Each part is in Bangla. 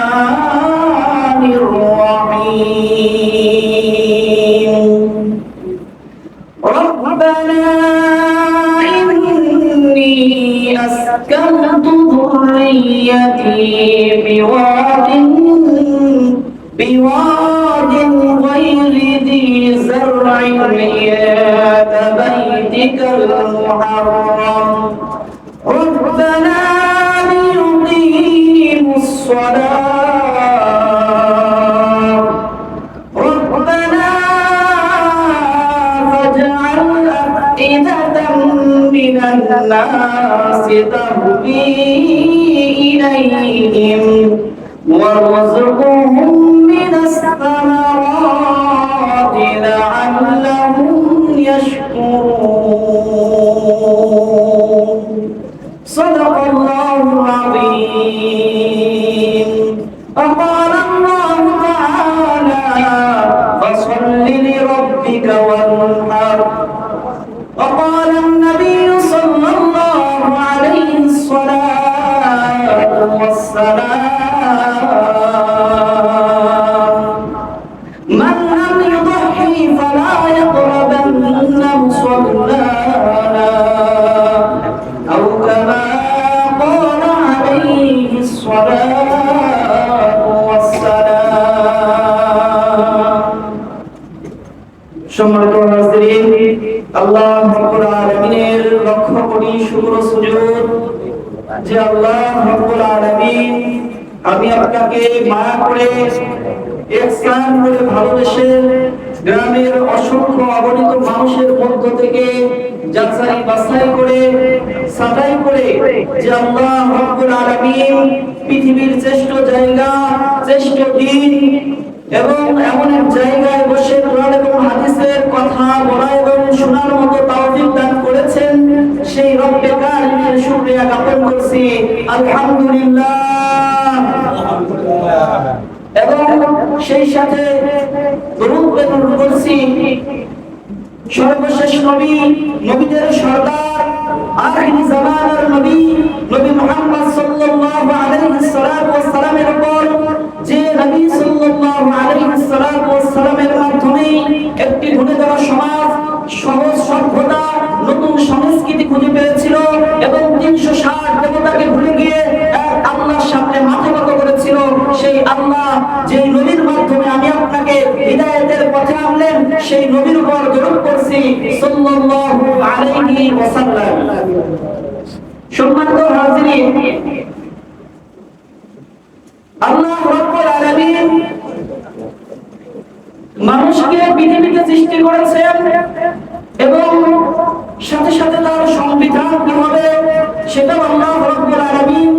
الرحمن الرحيم ربنا إني أسكنت ذريتي بواد غير ذي زرع عند بيتك المحرم ربنا ليقيموا الصلاة ربنا فاجعل أفئدة من الناس تهوي إليهم وارزقهم من الثمرات لعلهم يشكرون صدق الله العظيم وقال الله تعالى فصل لربك وانحر وقال النبي صلى الله عليه الصلاة والسلام من لم يضحي فلا يقربن مصلانا أو كما قال عليه الصلاة والسلام সম্মানিত হাজিরিন আল্লাহ রাব্বুল আলামিনের লক্ষ কোটি শুকর ও সুজুদ যে আল্লাহ রাব্বুল আলামিন আমি আপনাকে মায়া করে ইহসান করে ভালোবেসে গ্রামের অসংখ্য অগণিত মানুষের মধ্য থেকে যাচাই বাছাই করে সাদাই করে যে আল্লাহ রাব্বুল আলামিন পৃথিবীর শ্রেষ্ঠ জায়গা শ্রেষ্ঠ দিন এবং এমন এক জায়গায় বসে কোরআন এবং হাদিসের কথা বলা এবং শোনার মতো তৌফিক দান করেছেন সেই রব্বে কারিমের শুকরিয়া জ্ঞাপন করছি আলহামদুলিল্লাহ এবং সেই সাথে দরুদ প্রেরণ করছি সর্বশেষ নবী নবীদের সরদার আখির জামানার নবী নবী মুহাম্মদ সাল্লাল্লাহু আলাইহি সাল্লামের উপর যে নবী সাল্লাল্লাহু আলাইহি সাল্লামের মাধ্যমে একটি ঘুরে যাওয়া সমাজ সহজ সভ্যতা নতুন সংস্কৃতি খুঁজে পেয়েছিল এবং 360 দেবতাকে ভুলে গিয়ে এক আল্লাহর সামনে মাথা নত করেছিল সেই আল্লাহ যে নবীর মাধ্যমে আমি আপনাকে হিদায়াতের পথে আনলেন সেই নবীর উপর দরুদ করছি সাল্লাল্লাহু আলাইহি ওয়াসাল্লাম সম্মানিত হাজিরিন আল্লাহ রাব্বুল আলামিন মানুষকে পৃথিবীতে সৃষ্টি করেছেন এবং সাথে সাথে তার সংবিধান কি হবে সেটা আল্লাহ রাব্বুল আলামিন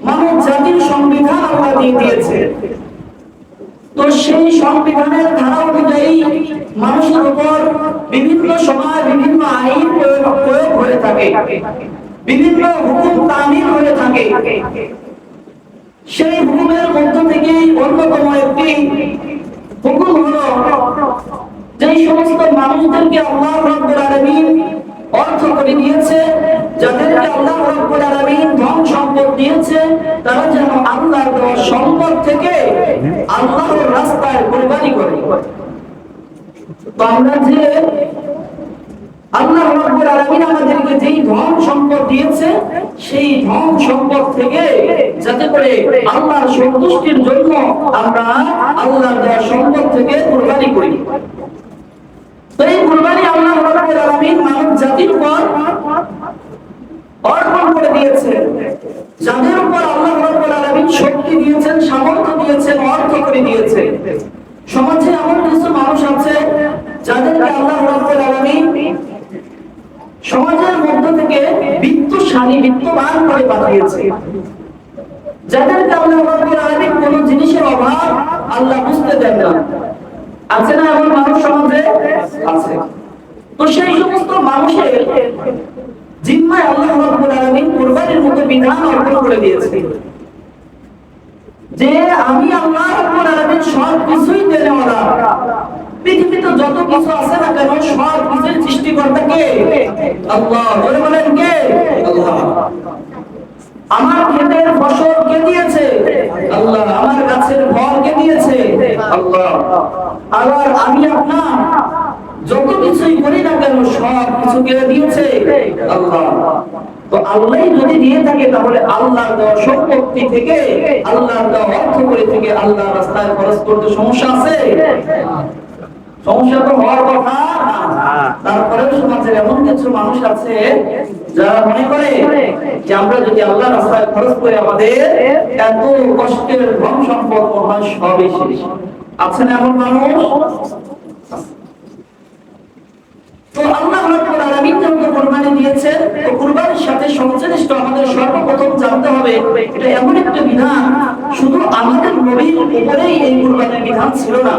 মানব জাতির সংবিধান আল্লাহ দিয়ে দিয়েছে তো সেই সংবিধানের ধারা অনুযায়ী মানুষের উপর বিভিন্ন সময় বিভিন্ন আইন প্রয়োগ হয়ে থাকে বিভিন্ন হুকুম তামিল হয়ে থাকে সেই হুকুমের মধ্য থেকে অন্যতম একটি হুকুম হলো যে সমস্ত মানুষদেরকে আল্লাহ রাব্বুল আলামিন অর্থ করে দিয়েছে যাদেরকে আল্লাহ রাব্বুল আলামিন ধন সম্পদ দিয়েছে তারা যেন আল্লাহর দেওয়া সম্পদ থেকে আল্লাহর রাস্তায় কুরবানি করে তো আমরা যে আল্লাহ রাব্বুল আলামিন আমাদেরকে যেই ধন সম্পদ দিয়েছে সেই ধন সম্পদ থেকে যাতে করে আল্লাহর সন্তুষ্টির জন্য আমরা আল্লাহর দেওয়া সম্পদ থেকে কুরবানি করি তো এই কুরবানি আল্লাহ রাব্বুল আলামিন মানব জাতির উপর অর্পণ করে দিয়েছেন যাদের উপর আল্লাহ রাব্বুল আলামিন শক্তি দিয়েছেন সামর্থ্য দিয়েছেন অর্থ করে দিয়েছেন সমাজে এমন কিছু মানুষ আছে যাদেরকে আল্লাহ রাব্বুল আলামিন সমাজের মধ্য থেকে বিত্তশালী বিত্তবান করে পাঠিয়েছে যাদেরকে আল্লাহ রাব্বুল আলামিন কোনো জিনিসের অভাব আল্লাহ বুঝতে দেন না আছে না এমন মানুষ সমাজে আছে তো সেই সমস্ত মানুষের জিম্মায় আল্লাহ রাব্বুল আলামিন কুরবানির মতো বিধান অর্পণ করে দিয়েছে যে আমি আল্লাহ রাব্বুল আলামিন সব কিছুই দেনেওয়ালা পৃথিবীতে যত কিছু আছে না কেন সব কিছুর সৃষ্টিকর্তা কে আল্লাহ বলেন কে আল্লাহ আমার ক্ষেতের ফসল কে দিয়েছে? আল্লাহ। আমার গাছের ফল কে দিয়েছে? আল্লাহ। আবার আমি আপনার যত কিছুই করি না কেন সব কিছু কে দিয়েছে? আল্লাহ। তো আল্লাহ যদি দিয়ে থাকে তাহলে আল্লাহর দেওয়া সম্পত্তি থেকে, আল্লাহর দেওয়া অর্থ করে থেকে আল্লাহর রাস্তায় খরচ করতে সমস্যা আছে? সমস্যা তো হওয়ার কথা না। তারপরেও সমাজের এমন কিছু মানুষ আছে যারা মনে করে যে আমরা যদি আল্লাহর রাস্তায় খরচ করে আমাদের এত কষ্টের ধন সম্পদ মহান সবই শেষ। আছে না এমন মানুষ? তো আল্লাহ রাব্বুল আলামিন যখন কুরবানি দিয়েছেন, তো কুরবানির সাথে সংশ্লিষ্ট আমাদের সর্বপ্রথম জানতে হবে এটা এমন একটা বিধান শুধু আমাদের নবীর উপরেই এই কুরবানির বিধান ছিল না,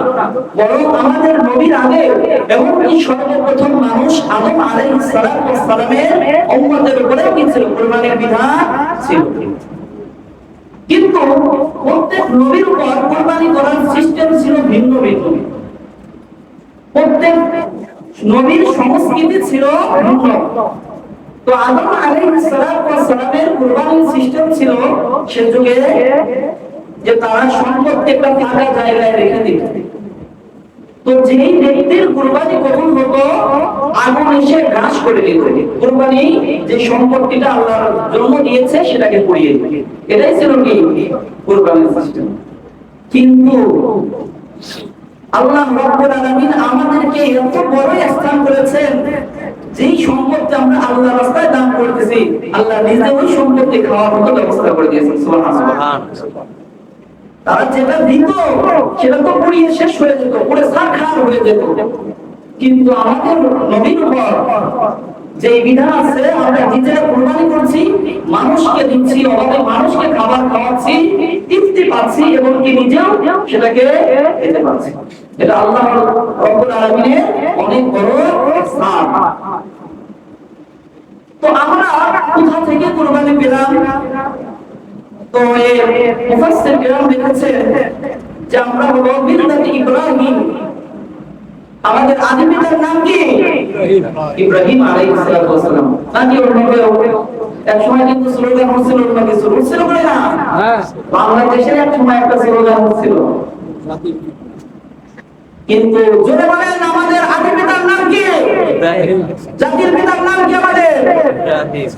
বরং আমাদের নবীর আগে এমনকি সর্বপ্রথম মানুষ আদম আলাইহিস সালামের উম্মতের উপরেও কি ছিল? কুরবানির বিধান ছিল। কিন্তু প্রত্যেক নবীর উপর কুরবানি করার সিস্টেম ছিল ভিন্ন ভিন্ন। প্রত্যেক নবীর সংস্কৃতি ছিল ভিন্ন। তো আদম আলাইহিস সালামের কুরবানির সিস্টেম ছিল সে যুগে যে তারা সম্পত্তি একটা ফাঁকা জায়গায় রেখে দিত। তো যেই ব্যক্তির কুরবানি কবুল হতো আগুন এসে গ্রাস করে নিত। কুরবানি যে সম্পত্তিটা আল্লাহর জন্য দিয়েছে সেটাকে পুড়িয়ে দিত। এটাই ছিল কি কুরবানির সিস্টেম। কিন্তু আল্লাহ রাব্বুল আলামিন আমাদেরকে এত বড় স্থান করেছেন, যেই সম্পত্তি আমরা আল্লাহর রাস্তায় দান করতেছি আল্লাহ নিজে ওই সম্পত্তি খাওয়ার মতো ব্যবস্থা করে দিয়েছেন। সুবহানাল্লাহ। তারা যেটা দিত সেটা তো পুড়িয়ে শেষ হয়ে যেত, পুড়ে ছারখার হয়ে যেত। কিন্তু আমাদের নবীর উপর যে বিধান আছে আমরা নিজেরা কুরবানি করছি, মানুষকে দিচ্ছি, অভাবে মানুষকে খাবার খাওয়াচ্ছি, তৃপ্তি পাচ্ছি এবং কি নিজেও সেটাকে খেতে পাচ্ছি। এটা আল্লাহ রাব্বুল আলামিনের অনেক বড় স্থান। তো আমরা কোথা থেকে কুরবানি পেলাম? তো এই মুফাসসির কিরাম লিখেছেন যে আমরা হলো মিল্লাতে ইব্রাহিম। আমাদের আদি পিতার নাম কি? ইব্রাহিম আলাইহিস সালাম। নাকি ওরভাবে এক সময় কিন্তু স্লোগান হচ্ছিল নাকি শুরু ছিল করে না? হ্যাঁ, বাংলাদেশের এক সময় একটা স্লোগান হচ্ছিল। কিন্তু জোরে বলেন আমাদের আদি পিতার নাম কি? ইব্রাহিম। জাতির পিতার নাম কি আমাদের? ইব্রাহিম।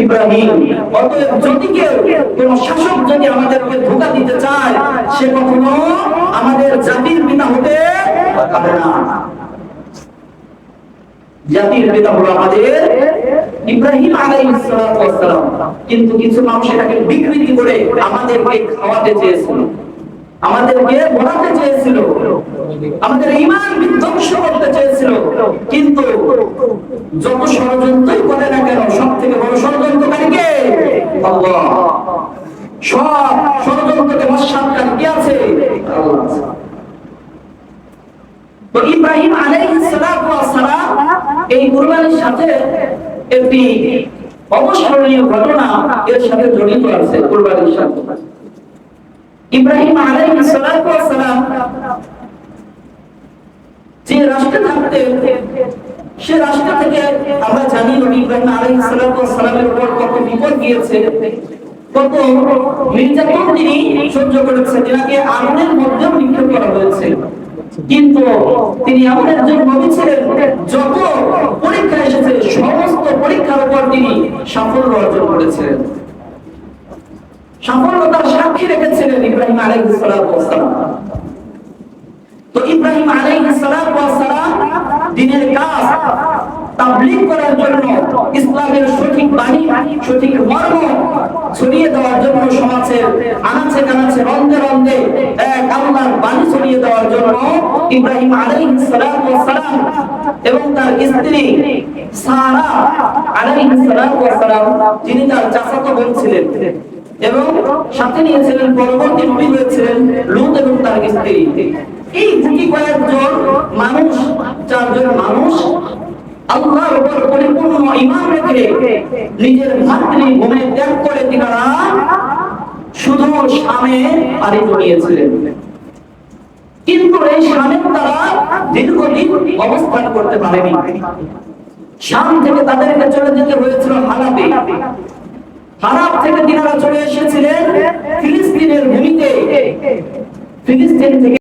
ইব্রাহিম। অতএব যদি কেউ কোন শাসক যদি আমাদেরকে ধোঁকা দিতে চায় সে কখনো আমাদের জাতির পিতা হতে পারে না। জাতির পিতা হলো আমাদের ইব্রাহিম আলাইহিস সালাম। কিন্তু কিছু মানুষ এটাকে বিকৃতি করে আমাদেরকে খাওয়াতে চেয়েছিল, আমাদেরকে বলাতে চেয়েছিল, আমাদের ঈমান বিধ্বংস করতে চেয়েছিল। কিন্তু যত ষড়যন্ত্রই করে না কেন সব থেকে বড় ষড়যন্ত্রকারী কে? আল্লাহ। সব ষড়যন্ত্রকে মস্যাৎকারী কে আছে? আল্লাহ। তো ইব্রাহিম আলাইহিস সালাম এই কুরবানির সাথে একটি অবিস্মরণীয় ঘটনা এর সাথে জড়িত আছে। কুরবানির সাথে ইব্রাহিম আলাইহিস সালাম যে রাষ্ট্রে থাকতেন সে রাষ্ট্র থেকে আমরা জানি নবী ইব্রাহিম আলাইহিস সালামের উপর কত বিপদ গিয়েছে, কত নির্যাতন তিনি সহ্য করেছেন, যেটাকে আগুনের মধ্যেও নিক্ষেপ করা হয়েছে। কিন্তু তিনি এমন একজন নবী ছিলেন যত পরীক্ষা এসেছে সমস্ত পরীক্ষার উপর তিনি সাফল্য অর্জন করেছিলেন, সাফল্যতার সাক্ষী রেখেছিলেন ইব্রাহিম আলাইহিস সালাম। তো ইব্রাহিম আলাইহিস সালাম দ্বীনের কাজ তাবলীগ করার জন্য, ইসলামের সঠিক বাণী সঠিক মর্ম ছড়িয়ে দেওয়ার জন্য সমাজের আনাচে কানাচে রন্ধে রন্ধে এক আল্লাহর বাণী ছড়িয়ে দেওয়ার জন্য ইব্রাহিম আলাইহিস সালাম এবং তার স্ত্রী সারা আলাইহিস সালাম, যিনি তার চাচাতো বোন ছিলেন, এবং সাথে নিয়েছিলেন পরবর্তী নবী হয়েছিলেন লূত এবং তার স্ত্রী। এই দুটি কয়েকজন মানুষ, চারজন মানুষ আল্লাহর উপর পরিপূর্ণ ঈমান রেখে নিজের মাতৃভূমি ত্যাগ করে তিনারা শুধু শামে পাড়ি জমিয়েছিলেন। কিন্তু এই শামে তারা দীর্ঘদিন অবস্থান করতে পারেনি। শাম থেকে তাদেরকে চলে যেতে হয়েছিল হালাতে। আরব থেকে তিনারা চলে এসেছিলেন ফিলিস্তিনের ভূমিতে। ফিলিস্তিন থেকে